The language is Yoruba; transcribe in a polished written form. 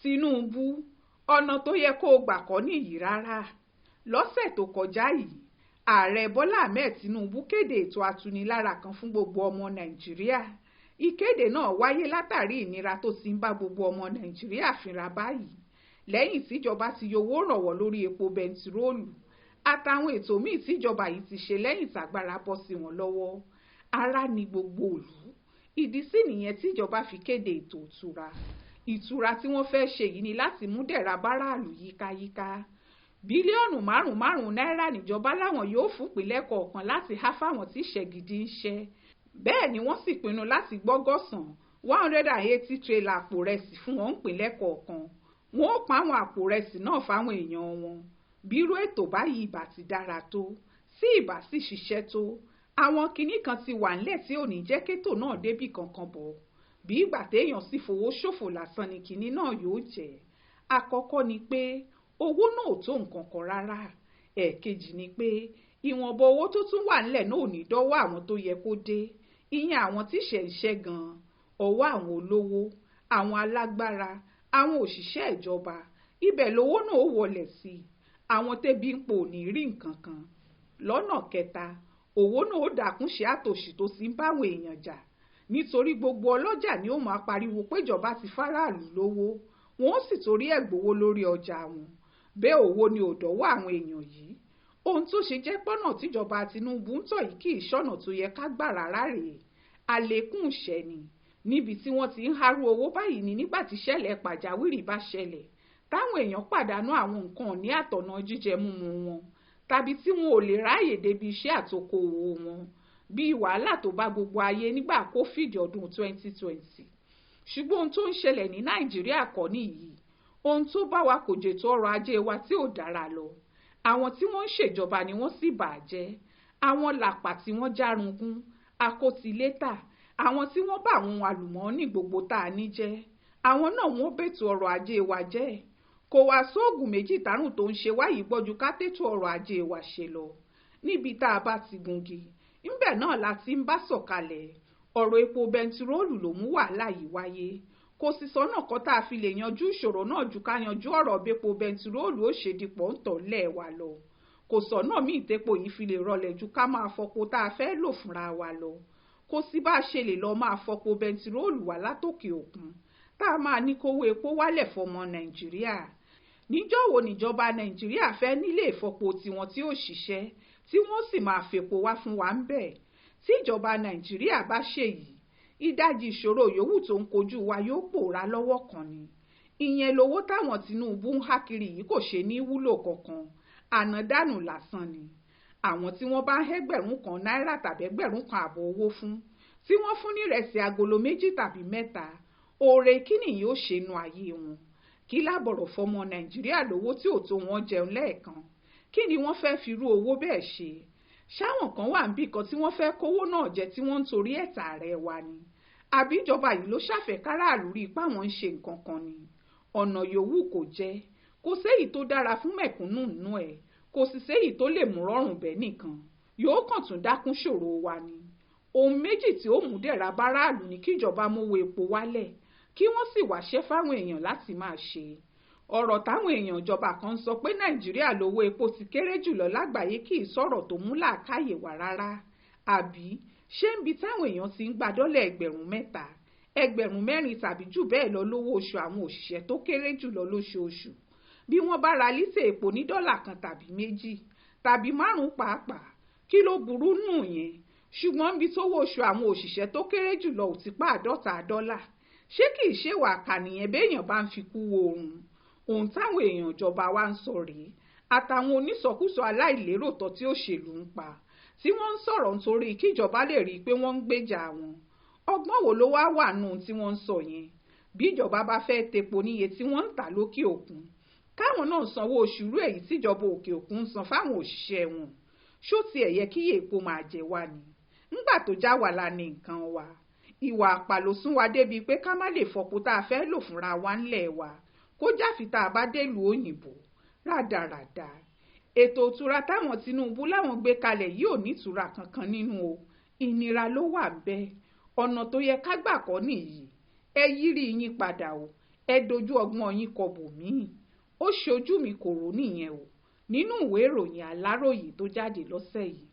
Tinubu, ọ̀nà tó yẹ kó o gbà kọ́ nìyí rárá. Lọ́sẹ̀ tó kọjá yìí, ààrẹ Bọ́lá Ahmed Tinubu kéde ètò atunilára kan fún gbogbo ọmọ Nàìjíríà. Ìkéde náà wáyé látàrí ìnira tó ti ń bá gbogbo ọmọ Nàìjíríà fínra báyìí, lẹ́yìn tíjọba ti yọ owó ìrànwọ́ lórí epo bẹntiróòlù àtàwọn ètò míì tíjọba yìí ti ṣe lẹ́yìn tàgbára bọ́ sí wọn lọ́wọ́. Ara ni gbogbo ìlú. Ìdí sì nìyẹn tíjọba fi kéde ètò ìtura tí wọ́n fẹ́ ṣe yìí ni láti mú dẹ̀ra báráàlú yíkáyíká. Bílíọ̀nù márùn-ún náírà níjọba láwọn yóò fún ìpínlẹ̀ kọ̀ọ̀kan láti há fáwọn tí ìṣẹ́ gidi ń ṣẹ́. Bẹ́ẹ̀ ni wọ́n sì pinnu láti gbọ́gọ́sàn 180 tírélà àpò rẹsì fún wọn ìpínlẹ̀ kọ̀ọ̀kan. Wọ́n ó pa àwọn àpò rẹsì náà fáwọn èèyàn wọn. Bírú ètò báyìí ìbá ti dára tó, sí ìbá sì ṣiṣẹ́ tó. Àwọn kinní kan ti wà ńlẹ̀ tí ò ní jẹ́ kétò náà débì kankan bọ̀. Bí ìgbà téèyàn sì fowó ṣòfò lásán ni kinní náà yóò jẹ́. Àkọ́kọ́ ni pé owó náà ò tó nǹkan kan rárá. Ẹ̀ẹ̀kejì ni pé ìwọ̀nba owó tó tún wà ńlẹ̀ náà ò ní dọ́wọ́ àwọn tó yẹ kó dé. Ìyẹn àwọn tí ṣẹ̀ gan-an, ọwọ́ àwọn olówó, àwọn alágbára, àwọn òṣìṣẹ́ ìjọba. Ibẹ̀ lówó náà ó wọlẹ̀ sí. Àwọn tẹ́bí ń pò ní rí nǹkan kan. Lọ́nà kẹta, owó náà ó dàkúnṣe àtòṣì tó sì ń báwọn èèyàn jà. Nítorí gbogbo ọlọ́jà ni ó máa pariwo péjọba ti fáráàlú lówó, wọn ó sì torí ẹ̀ gbowó lórí ọjà wọn. Bẹ́ẹ̀ owó ni ò dọ́wọ́ àwọn èèyàn yìí. Ohun tó ṣe jẹ́ pọ́nà tíjọba Tinubu ń tọ̀ yìí kì í ṣọ̀nà tó yẹ ká gbà rárá rèé. Àlékún ìṣẹ́ ni. Níbi tí wọ́n ti ń hárú owó báyìí ni nígbà tí ṣẹlẹ̀ pàjáwìrì bá ṣẹlẹ̀, táwọn èèyàn pàdánù àwọn nǹkan ní àtọ̀nà jíjẹ múmu wọn, tàbí tí wọn ò lè ráàyè débi iṣẹ́ àtòkòwò wọn, bí wàhálà tó bá gbogbo ayé nígbà COVID ọdún 2020. Ṣùgbọ́n ohun tó ń ṣẹlẹ̀ ní Nàìjíríà kọ́ nìyí. Ohun tó bá wa kò jètò ọrọ̀ ajé wa tí ò dára lọ. Àwọn tí wọ́n ń ṣèjọba ni wọ́n sì bàjẹ́. Àwọn làpà tí wọ́n járungún, akótilétà, àwọn tí wọ́n bá àwọn àlùmọ́ọ́nì gbogbo tá a ní jẹ́. Àwọn náà wọ́n bètò ọrọ̀ ajé wa jẹ́. Kò wá sóògùn méjì tárùn tó ń ṣe wáyìí gbọ́jú ká tètò ọrọ̀ ajé wa ṣe lọ. Níbi tá a bá ti gungi, ńbẹ̀ náà la ti ń bá sọ̀kalẹ̀. Ọ̀rọ̀ epo bẹntiróòlù ló mú wàhálà yìí wáyé. Kò sì sọ́nà kan tá a fi lè yanjú ìṣòro náà ju ká yanjú ọ̀rọ̀ bepo bẹntiróòlù ó ṣe dipò ń tọ̀ lẹ̀ wa lọ. Kò sọ́nà míì tépo yìí fi lè rọlẹ̀ ju ká máa fọpo tá a fẹ́ lò fúnra wa lọ. Kò sí bá a ṣe lè lọ máa fọpo bẹntiróòlù wá látòkè òkun tá a máa ní kówó epo wálẹ̀ fọmọ Nàìjíríà. Níjọ́ wo níjọba Nàìjíríà fẹ́ nílé ìfọpo tiwọn tí ó ṣiṣẹ́ tí wọ́n sì máa fepo wá fún wa ń bẹ̀? Tí ìjọba Nàìjíríà bá ṣèyí, ìdajì ìṣòro yòówù tó ń kojú wa yóò pòórá lọ́wọ́ kan ni. Ìyẹn lowó táwọn Tinubu ń há kiri yìí kò ṣe ní wúlò kankan, ànádànù lásán ni. Àwọn tí wọ́n bá ń hẹ́gbẹ̀rún kan náírà tàbí ẹgbẹ̀rún kan àbọ̀ owó fún, tí wọ́n fún ní ìrẹsì agolo 2 tàbí 3, oore kí nìyí ó ṣe nu ayé wọn? Kí lábọ̀rọ̀ fọmọ Nàìjíríà lówó tí ò tó wọn jẹun lẹ́ẹ̀kan? Kí ni wọ́n fẹ́ fi rú owó bẹ́ẹ̀ ṣe? Ṣáwọn kan wà níbì kan tí wọ́n fẹ́ kówó náà jẹ tí wọ́n ń torí ẹ̀tà rẹ̀ wá ni? Àbí ìjọba yìí ló ṣàfẹ́ káràlú rí ipá wọn ń ṣe nǹkan kan ni? Ọ̀nà yòówù kò jẹ́, kò séyìí tó dára fún mẹ̀kúnnù nínú ẹ̀, kò sì séyìí tó lè mú rọrùn bẹ́ẹ̀ nìkan. Yóò kàn tún dákún ṣòro wa ni. Ohun méjì tí ó mú dẹ̀ra báráàlú ni kíjọba mówó epo wálẹ̀, kí wọ́n sì wáṣẹ́ fáwọn èèyàn láti máa ṣe. Ọ̀rọ̀ táwọn èèyàn ìjọba kan sọ pé Nàìjíríà lówó epo ti kéré jùlọ lágbàáyé kì í sọ̀rọ̀ tó mú làákàyè wá rárá. Àbí ṣé ń bi táwọn èèyàn ti ń gba dọ́là 3,000, 4,000 tàbí jù bẹ́ẹ̀ lọ lówó oṣù àwọn òṣìṣẹ́ tó kéré jùlọ lóṣooṣù, bí wọ́n bá ra lítà epo ní $1 tàbí 2 tàbí 5 pàápàá, kí ló burú nù yẹn? Ṣùgbọ́n níbi tówó oṣù àwọn òṣìṣẹ́ tó kéré jùlọ ò ti pa $50, ṣé kì í ṣe wà kànìyàn béèyàn bá ń fi kú wo oorun? Ohun táwọn èèyàn ìjọba wa ń sọ rèé, àtàwọn onísọkúsọ aláìlérò tó tí òṣèlú ń pa, tí wọ́n ń sọ̀rọ̀ nítorí kíjọba lè rí i pé wọ́n ń gbèjà wọn. Ọgbọ́n wo ló wá wà nù tí wọ́n ń sọ yẹn? Bí ìjọba bá fẹ́ tepo níye tí wọ́n ń tà lókè òkun, káwọn náà sanwó oṣù rú èyí tíjọba òkè òkun ń san fáwọn òṣìṣẹ́ wọn. Ṣó tiẹ̀ yẹ kí iye epo máa jẹ wá ni? Ńgbà tó já wà la ní nǹkan wa. Ìwà àpà ló sún wa débi pé ká má lè fọpo tá a fẹ́ lò fúnra wa ńlẹ̀ wa, kó jáfi tá a bá délùú òyìnbó. Rádaràda. Ètò ìtura táwọn Tinubu láwọn gbé kalẹ̀ yìí ò ní ìtura kankan nínú o. Ìnira ló wà ńbẹ̀. Ọ̀nà tó yẹ ká gbà kọ́ nìyí. Ẹ yírí yín padà o. ẹ dojú ọgbọ́n yín kọ bòmíì. Ó ṣojú mi kò rò nìyẹn o nínú ìwé ìròyìn Aláròyé tó jáde lọ́sẹ̀ yìí.